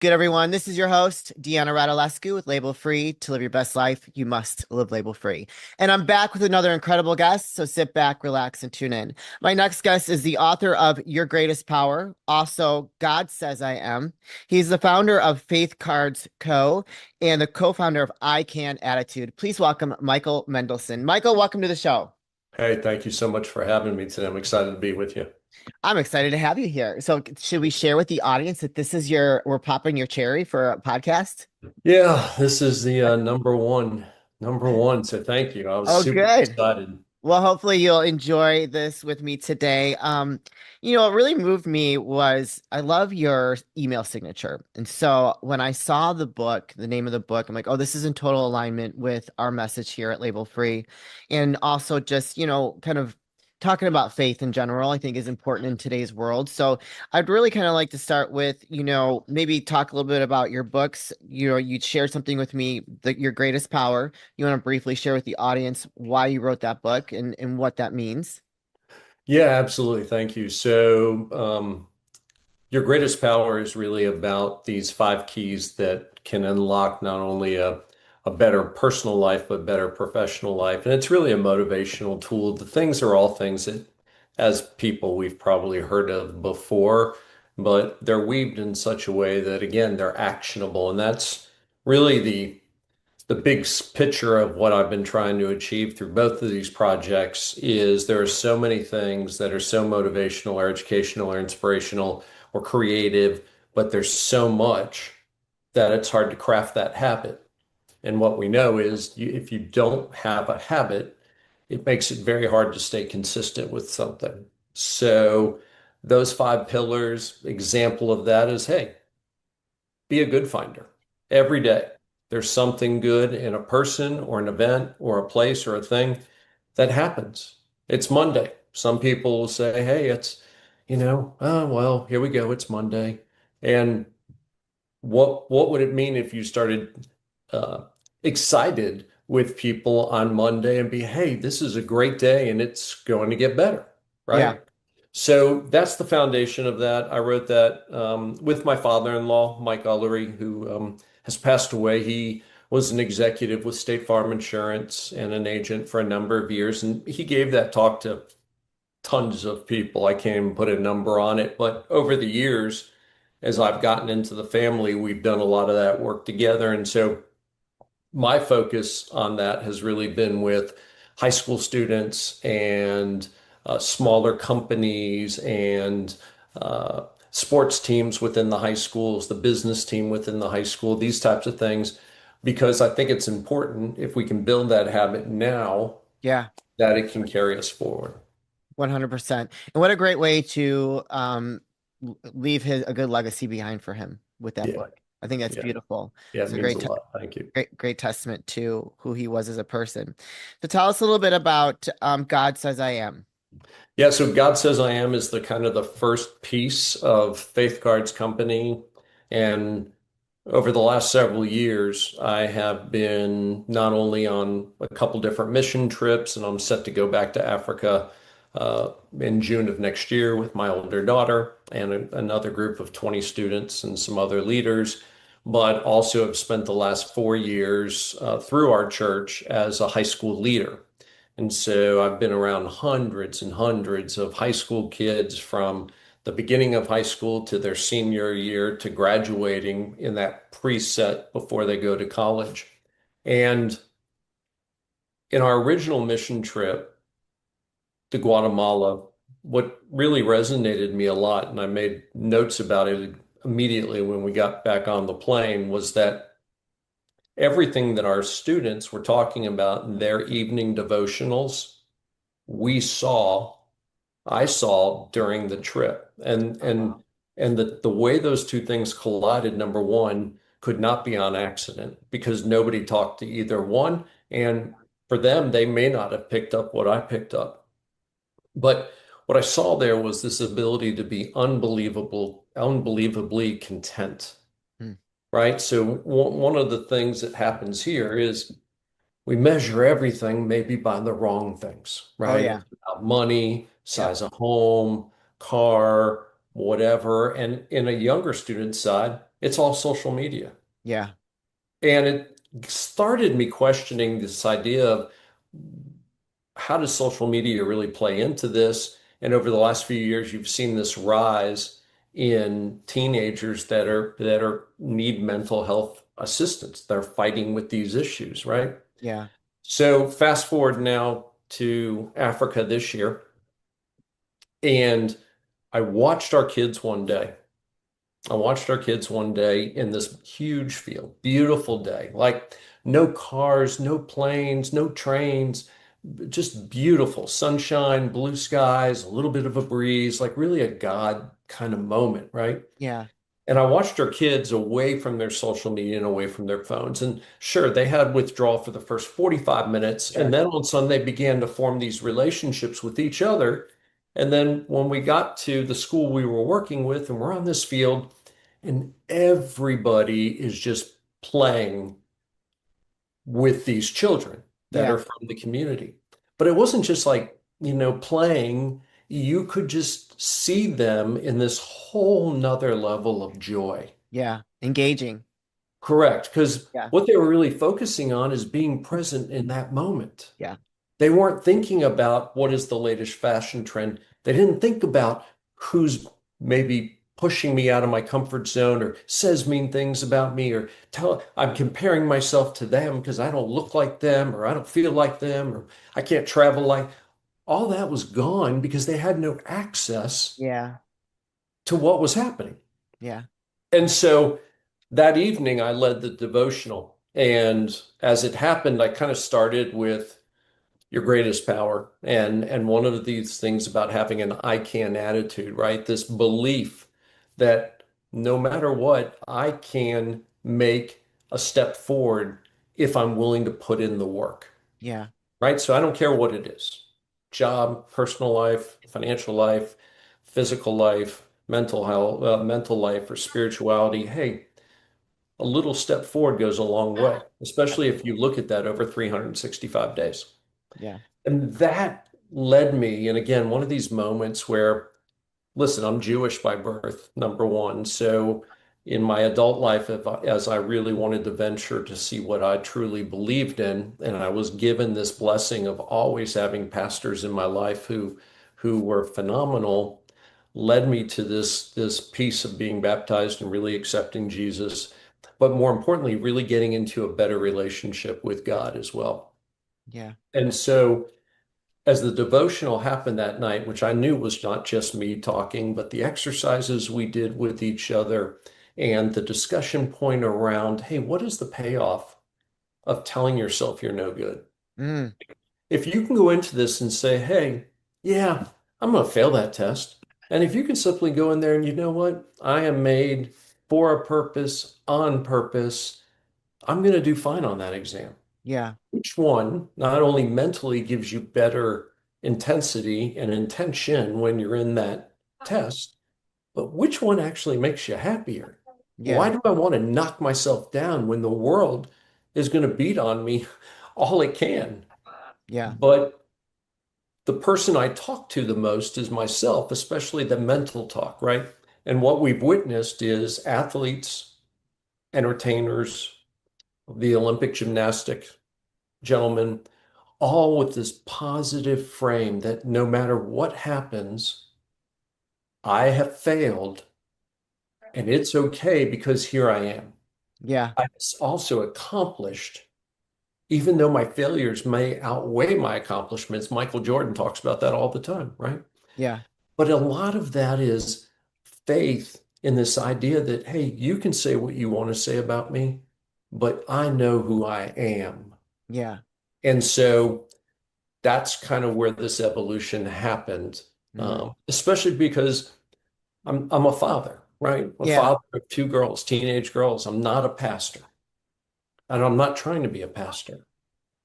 Good, everyone. This is your host, Deanna Radulescu with Label Free. To live your best life, you must live label free. And I'm back with another incredible guest. So sit back, relax, and tune in. My next guest is the author of Your Greatest Power, also God Says I Am. He's the founder of Faith Cards Co. and the co-founder of I Can Attitude. Please welcome Michael Mendelssohn. Michael, welcome to the show. Hey, thank you so much for having me today. I'm excited to be with you. I'm excited to have you here. So should we share with the audience that we're popping your cherry for a podcast? Yeah, this is the number one. So thank you. I was Oh, super good. excited. Well, hopefully you'll enjoy this with me today. What really moved me was I love your email signature. And so when I saw the book, the name of the book, I'm like, oh, this is in total alignment with our message here at Label Free. And also just, kind of talking about faith in general, I think is important in today's world. So I'd really kind of like to start with, maybe talk a little bit about your books. You shared something with me, Your Greatest Power. You want to briefly share with the audience why you wrote that book and what that means? Yeah, absolutely. Thank you. So, your greatest power is really about these five keys that can unlock not only a better personal life, but better professional life. And it's really a motivational tool. The things are all things that, as people, we've probably heard of before, but they're weaved in such a way that, again, they're actionable. And that's really the big picture of what I've been trying to achieve through both of these projects is there are so many things that are so motivational or educational or inspirational or creative, but there's so much that it's hard to craft that habit. And what we know is if you don't have a habit, it makes it very hard to stay consistent with something. So those five pillars, example of that is, hey, be a good finder every day. There's something good in a person or an event or a place or a thing that happens. It's Monday. Some people will say, hey, oh, well, here we go. It's Monday. And what would it mean if you started uh, excited with people on Monday and be, hey, this is a great day and it's going to get better, Yeah. right? So that's the foundation of that. I wrote that with my father-in-law, Mike Ullery, who has passed away. He was an executive with State Farm Insurance and an agent for a number of years, and he gave that talk to tons of people. I can't even put a number on it, but over the years, as I've gotten into the family, we've done a lot of that work together. And so my focus on that has really been with high school students and smaller companies and sports teams within the high schools, the business team within the high school, these types of things, because I think it's important if we can build that habit now Yeah. that it can carry us forward. 100%. And what a great way to leave a good legacy behind for him with that Yeah, book. I think that's yeah, beautiful. yeah, It's it a means a lot. Thank you. great testament to who he was as a person. So tell us a little bit about God Says I Am. Yeah, so God Says I Am is the kind of the first piece of Faith Card's company. And over the last several years, I have been not only on a couple different mission trips, and I'm set to go back to Africa in June of next year with my older daughter and another group of 20 students and some other leaders, but also have spent the last 4 years through our church as a high school leader. And so I've been around hundreds and hundreds of high school kids from the beginning of high school to their senior year to graduating in that preset before they go to college. And in our original mission trip to Guatemala, what really resonated me a lot, and I made notes about it immediately when we got back on the plane, was that everything that our students were talking about in their evening devotionals, we saw I saw during the trip. And Oh, and wow. and the way those two things collided, number one, could not be on accident because nobody talked to either one. And for them, they may not have picked up what I picked up. But what I saw there was this ability to be unbelievably content, Hmm. right? So one of the things that happens here is we measure everything maybe by the wrong things, Oh, right? yeah. It's about money, Yep. size of home, car, whatever. And in a younger student side, It's all social media. Yeah. And it started me questioning this idea of how does social media really play into this? And over the last few years, you've seen this rise in teenagers that are need mental health assistance. They're fighting with these issues, right? Yeah. So fast forward now to Africa this year, and I watched our kids one day. I watched our kids one day in this huge field, beautiful day, like no cars, no planes, no trains, just beautiful sunshine, blue skies, a little bit of a breeze, like really a God kind of moment, right? Yeah. And I watched our kids away from their social media and away from their phones. And sure, they had withdrawal for the first 45 minutes. And Sure. then all of a sudden they began to form these relationships with each other. And then when we got to the school we were working with, and we're on this field, and everybody is just playing with these children that Yeah. are from the community. But it wasn't just like, playing. You could just see them in this whole nother level of joy. Yeah. Engaging. Correct. Because Yeah. what they were really focusing on is being present in that moment. Yeah. They weren't thinking about what is the latest fashion trend. They didn't think about who's maybe pushing me out of my comfort zone or says mean things about me or tell I'm comparing myself to them because I don't look like them or I don't feel like them or I can't travel like all that was gone because they had no access Yeah. to what was happening. Yeah. And so that evening I led the devotional. And as it happened, I kind of started with your greatest power. And one of these things about having an I can attitude, right? This belief that no matter what, I can make a step forward if I'm willing to put in the work, Yeah. right? So I don't care what it is, job, personal life, financial life, physical life, mental health, mental life, or spirituality. Hey, a little step forward goes a long way, especially if you look at that over 365 days. Yeah. And that led me, and again, one of these moments where, listen, I'm Jewish by birth, number one. So in my adult life, as I really wanted to venture to see what I truly believed in, and I was given this blessing of always having pastors in my life who were phenomenal, led me to this piece of being baptized and really accepting Jesus, but more importantly, really getting into a better relationship with God as well. Yeah. And so as the devotional happened that night, which I knew was not just me talking, but the exercises we did with each other and the discussion point around, hey, what is the payoff of telling yourself you're no good? Mm. If you can go into this and say, hey, yeah, I'm going to fail that test. And if you can simply go in there and you know what? I am made for a purpose, on purpose. I'm going to do fine on that exam. Yeah. Which one not only mentally gives you better intensity and intention when you're in that test, but which one actually makes you happier? Why Yeah. do I want to knock myself down when the world is going to beat on me all it can? Yeah. But the person I talk to the most is myself, especially the mental talk, right? And what we've witnessed is athletes, entertainers, the Olympic gymnastic gentlemen, all with this positive frame that no matter what happens, I have failed and it's okay because here I am. Yeah. I've also accomplished, even though my failures may outweigh my accomplishments. Michael Jordan talks about that all the time, right? Yeah. But a lot of that is faith in this idea that, hey, you can say what you want to say about me, but I know who I am. Yeah. And so that's kind of where this evolution happened, Mm. especially because I'm a father, right? I'm a Yeah. father of two girls, teenage girls. I'm not a pastor, and I'm not trying to be a pastor.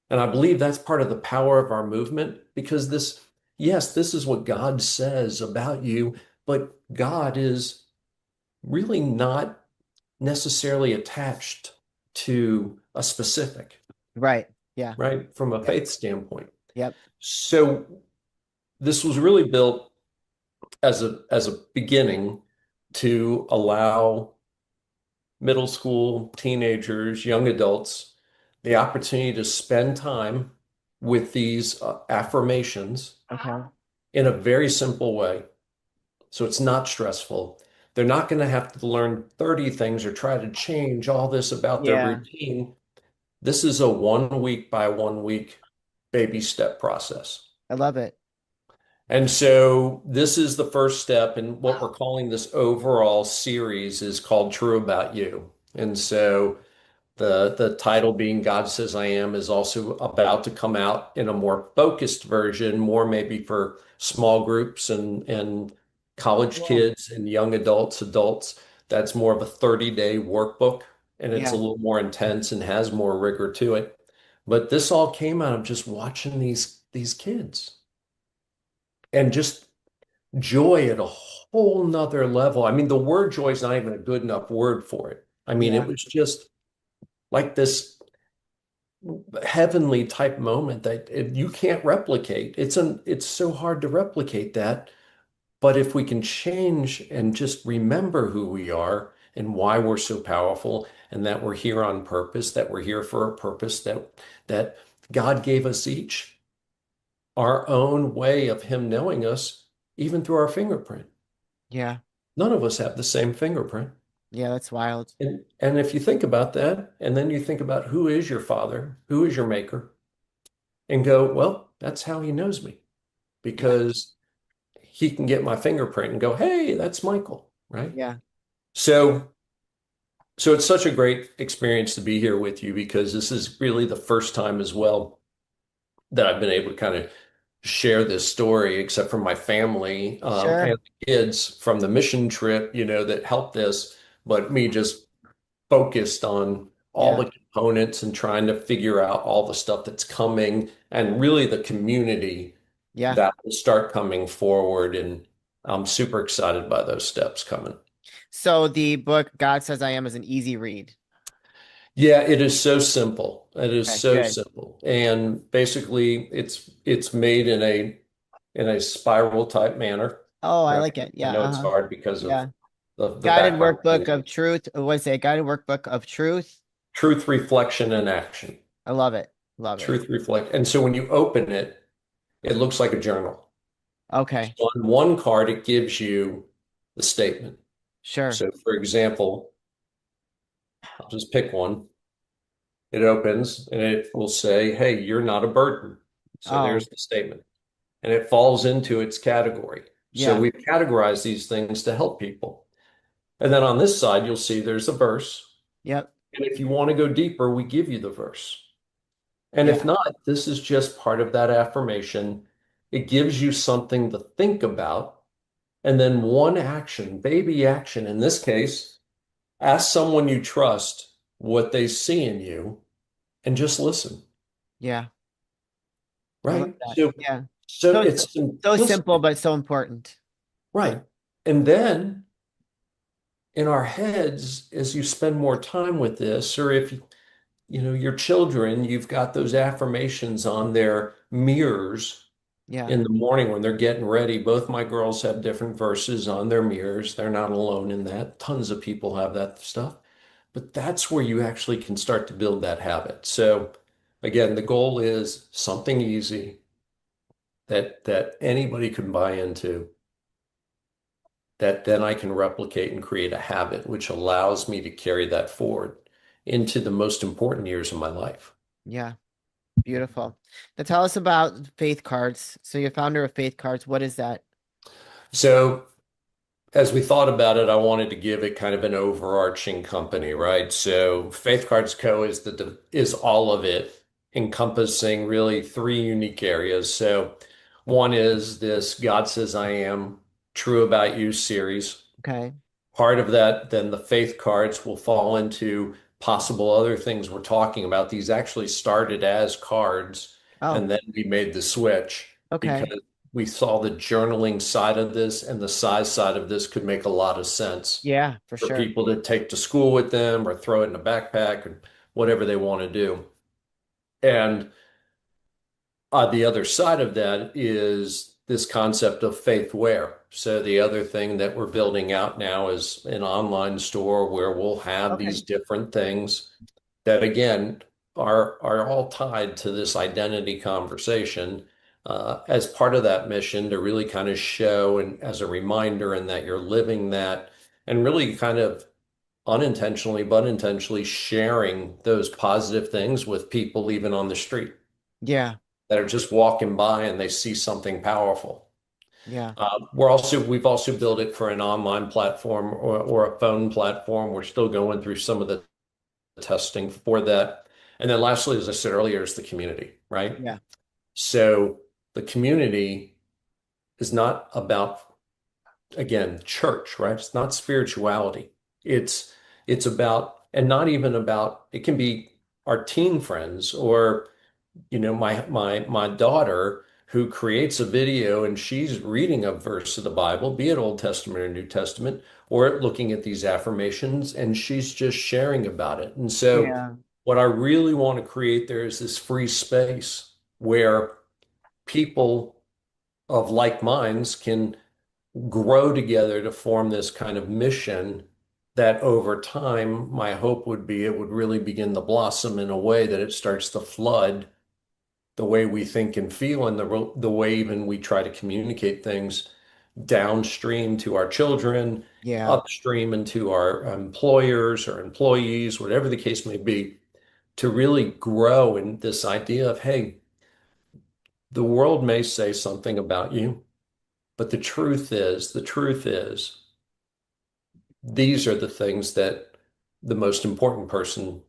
And I believe that's part of the power of our movement because yes, this is what God says about you, but God is really not necessarily attached to a specific, Right. Yeah. right? From a Yep. faith standpoint. Yep. So this was really built as a beginning to allow middle school, teenagers, young adults the opportunity to spend time with these affirmations Okay. in a very simple way. So it's not stressful. They're not going to have to learn 30 things or try to change all this about their Yeah, routine. This is a 1 week by 1 week baby step process. I love it. And so this is the first step. And what we're calling this overall series is called True About You. And so the title being God Says I Am is also about to come out in a more focused version, more maybe for small groups and college Cool. kids and young adults, adults. That's more of a 30-day workbook, and it's a Yeah, little more intense and has more rigor to it. But this all came out of just watching these kids and just joy at a whole nother level. I mean, the word joy is not even a good enough word for it. I mean, it yeah, was just like this heavenly type moment that you can't replicate. It's so hard to replicate that. But if we can change and just remember who we are and why we're so powerful and that we're here on purpose, that we're here for a purpose, that God gave us each our own way of Him knowing us, even through our fingerprint. yeah, None of us have the same fingerprint. yeah. That's wild. And if you think about that, and then you think about who is your father, who is your maker, and go, well, that's how he knows me Yeah, because he can get my fingerprint and go, hey, that's Michael, right? yeah. So, so it's such a great experience to be here with you because this is really the first time as well that I've been able to kind of share this story, except for my family and Sure. the kids from the mission trip, that helped this, but me just focused on all Yeah, the components and trying to figure out all the stuff that's coming and really the community yeah. that will start coming forward. And I'm super excited by those steps coming. So the book God Says I Am is an easy read. Yeah, it is so simple. It is Okay, so good. simple. And basically it's made in a spiral type manner, Oh, I right? like it. I Yeah, know it's uh-huh. hard because of Yeah. the Guided background workbook things. of truth. What is it? Guided workbook of truth. Truth, reflection, and action. I love it. Love it. Truth, reflect. And so when you open it, it looks like a journal. Okay, So on one card, it gives you the statement. sure. So, for example, I'll just pick one. It opens and it will say, hey, you're not a burden. So Oh, there's the statement. And it falls into its category. So yeah. we've categorized these things to help people. And then on this side, you'll see there's a verse. Yep. And if you want to go deeper, we give you the verse. And if Yeah. not, this is just part of that affirmation. It gives you something to think about. And then one action, baby action in this case, ask someone you trust what they see in you and just listen, Yeah. I love right? that. So, Yeah. so So it's so simple, simplicity, but so important. right? And then in our heads, as you spend more time with this, or if your children, you've got those affirmations on their mirrors Yeah. in the morning when they're getting ready. Both my girls have different verses on their mirrors. They're not alone in that. Tons of people have that stuff. But that's where you actually can start to build that habit. So again, the goal is something easy that anybody can buy into, that then I can replicate and create a habit, which allows me to carry that forward into the most important years of my life. Yeah. Beautiful. Now tell us about Faith Cards. So you're founder of Faith Cards. What is that? So as we thought about it, I wanted to give it kind of an overarching company, right? So Faith Cards Co. is all of it, encompassing really three unique areas. So one is this God Says I Am, True About You series. Okay. Part of that, then the faith cards will fall into possible other things we're talking about. These actually started as cards, Oh, and then we made the switch okay. because we saw the journaling side of this and the size side of this could make a lot of sense Yeah, for for sure. people to take to school with them or throw it in a backpack and whatever they want to do. And the other side of that is this concept of faith where. So the other thing that we're building out now is an online store where we'll have these Okay. different things that again are all tied to this identity conversation as part of that mission to really kind of show and as a reminder and that you're living that and really kind of unintentionally but intentionally sharing those positive things with people even on the street Yeah. that are just walking by and they see something powerful. Yeah. We've also built it for an online platform or a phone platform. We're still going through some of the testing for that. And then lastly, as I said earlier, is the community, right? Yeah. So the community is not about, again, church, right? It's not spirituality. It's it's about, and not even about, it can be our teen friends or my daughter who creates a video and she's reading a verse of the Bible, be it Old Testament or New Testament, or looking at these affirmations, and she's just sharing about it. And so Yeah. what I really want to create there is this free space where people of like minds can grow together to form this kind of mission that over time, my hope would be it would really begin to blossom in a way that it starts to flood the way we think and feel and the way even we try to communicate things downstream to our children, Yeah. upstream into our employers or employees, whatever the case may be, to really grow in this idea of, hey, the world may say something about you, but the truth is, these are the things that the most important person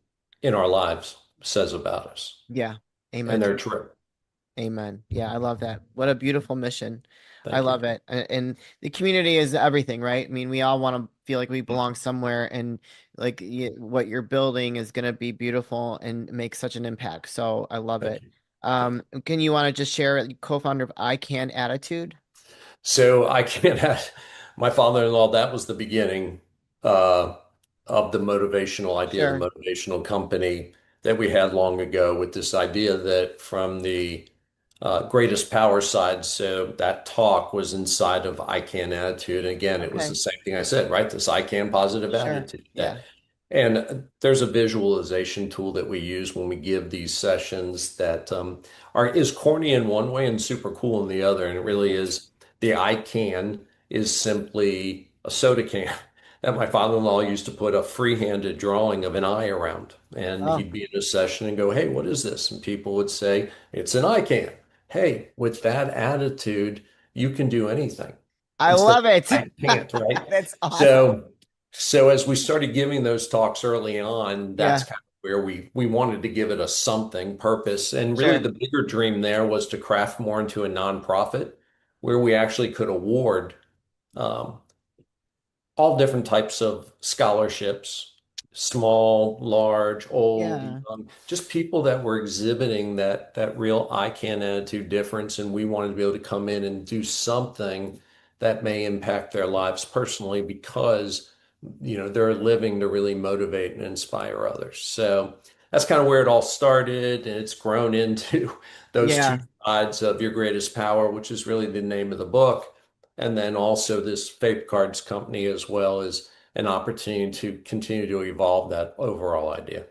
in our lives says about us, Yeah. and Amen to they're that. true. Amen. Yeah, I love that. What a beautiful mission. I Thank you. love it. And the community is everything, right? I mean, we all want to feel like we belong somewhere, and like what you're building is going to be beautiful and make such an impact. So I love Thank it. you. Thank you. Can you want to just share, co-founder of I Can Attitude? So I can't have my father-in-law, that was the beginning uh, of the motivational idea, the Sure. motivational company that we had long ago with this idea that from the greatest power side, so that talk was inside of I can attitude. And again, it was the Okay. same thing I said, right? This I can positive Sure. attitude that Yeah. and there's a visualization tool that we use when we give these sessions that is corny in one way and super cool in the other. And it really is the I can is simply a soda can that my father-in-law used to put a free-handed drawing of an eye around. And Oh, he'd be in a session and go, "Hey, what is this?" And people would say, "It's an I can." Hey, with that attitude, you can do anything I instead of love it. I can't, right? That's awesome. So so as we started giving those talks early on, that's Yeah. kind of where we wanted to give it a something purpose. And really Sure. the bigger dream there was to craft more into a nonprofit where we actually could award um, all different types of scholarships, small, large, old, Yeah. young, just people that were exhibiting that real I can attitude difference. And we wanted to be able to come in and do something that may impact their lives personally because they're living to really motivate and inspire others. So that's kind of where it all started, and it's grown into those two Yeah. sides of your greatest power, which is really the name of the book. And then also this Faith Cards company as well as an opportunity to continue to evolve that overall idea.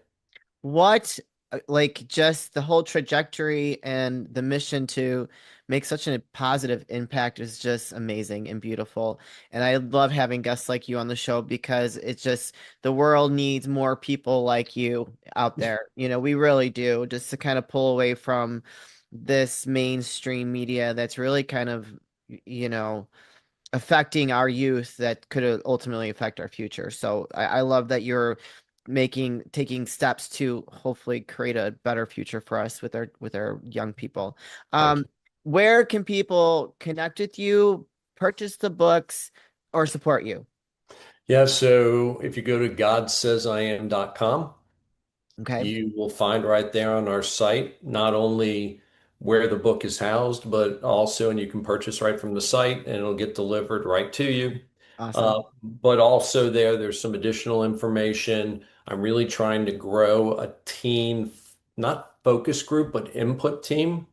What, like, just the whole trajectory and the mission to make such a positive impact is just amazing and beautiful. And I love having guests like you on the show because it's just the world needs more people like you out there. We really do, just to kind of pull away from this mainstream media that's really kind of, you know, affecting our youth that could ultimately affect our future. So I love that you're taking steps to hopefully create a better future for us with our young people. Thank Um, you. where can people connect with you, purchase the books, or support you? Yeah, so if you go to godsaysiam.com, Okay, you will find right there on our site not only where the book is housed, but also, and you can purchase right from the site and it'll get delivered right to you. awesome. But also there's some additional information. I'm really trying to grow a teen, not focus group, but input team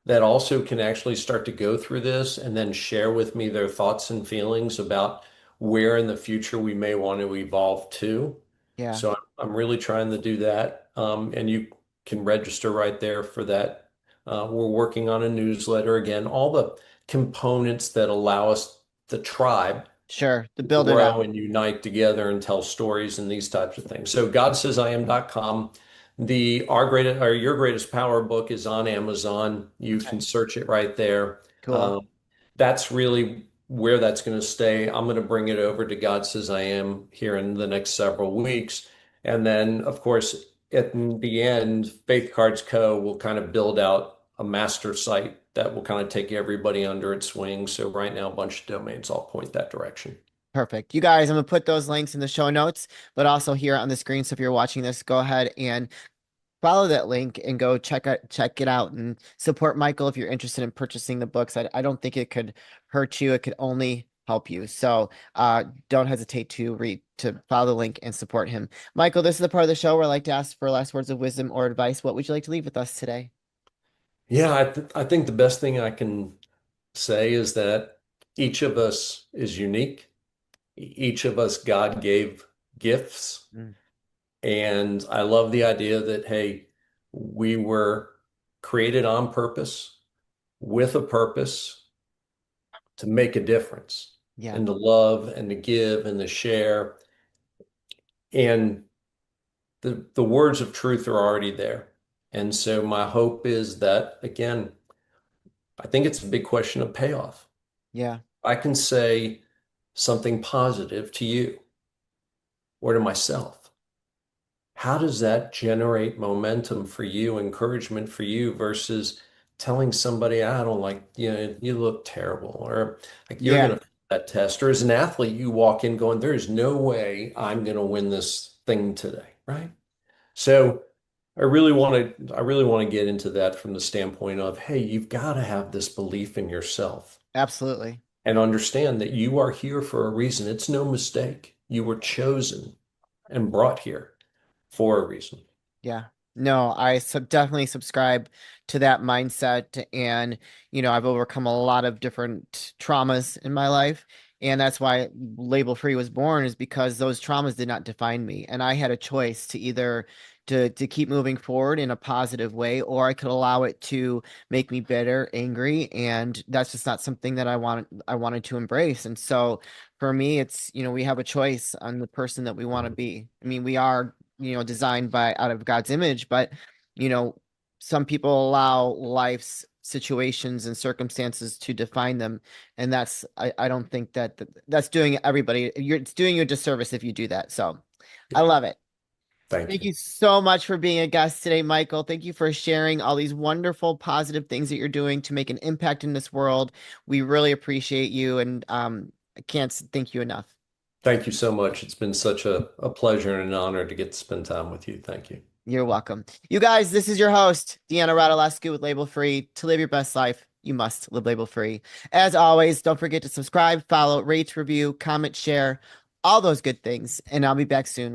that also can actually start to go through this and then share with me their thoughts and feelings about where in the future we may want to evolve to. Yeah, So I'm really trying to do that. And you can register right there for that. We're working on a newsletter again, all the components that allow us, the tribe, sure. To to build it grow out. and unite together and tell stories and these types of things. So GodSaysIam.com. The Our Greatest or Your Greatest Power book is on Amazon. You can Okay, search it right there. cool. That's really where that's going to stay. I'm going to bring it over to God Says I Am here in the next several weeks. And then, of course, at the end, Faith Cards Co. will kind of build out a master site that will kind of take everybody under its wing. So right now, a bunch of domains all point that direction. Perfect. You guys, I'm gonna put those links in the show notes, but also here on the screen. So if you're watching this, go ahead and follow that link and go check it out and support Michael if you're interested in purchasing the books. I don't think it could hurt you. It could only help you. So don't hesitate to follow the link and support him. Michael, this is the part of the show where I like to ask for last words of wisdom or advice. What would you like to leave with us today? Yeah, I think the best thing I can say is that each of us is unique. Each of us, God gave gifts. Mm, And I love the idea that, hey, we were created on purpose, with a purpose to make a difference yeah, and to love and to give and to share. And the words of truth are already there. And so my hope is that, again, I think it's a big question of payoff. yeah, I can say something positive to you or to myself. How does that generate momentum for you, encouragement for you versus telling somebody, I don't like, you look terrible, or like you're yeah, going to fail that test. Or as an athlete, you walk in going, there's no way I'm going to win this thing today, right? So I really want to get into that from the standpoint of, hey, you've got to have this belief in yourself absolutely. and understand that you are here for a reason. It's no mistake. You were chosen and brought here for a reason. Yeah. No, I definitely subscribe to that mindset. And, I've overcome a lot of different traumas in my life. And that's why Label Free was born, is because those traumas did not define me. And I had a choice to either to keep moving forward in a positive way, or I could allow it to make me bitter, angry. And that's just not something that I wanted to embrace. And so for me, it's, we have a choice on the person that we want to be. I mean, we are designed by out of God's image, but you know, some people allow life's situations and circumstances to define them, and I don't think that's doing everybody. It's doing you a disservice if you do that. So, I Yeah. love it. Thank Thank you. you so much for being a guest today, Michael. Thank you for sharing all these wonderful, positive things that you're doing to make an impact in this world. We really appreciate you, and I can't thank you enough. Thank you so much. It's been such a pleasure and an honor to get to spend time with you. Thank you. You're welcome. You guys, this is your host, Deanna Radulescu with Label Free. To live your best life, you must live label free. As always, don't forget to subscribe, follow, rate, review, comment, share, all those good things. And I'll be back soon.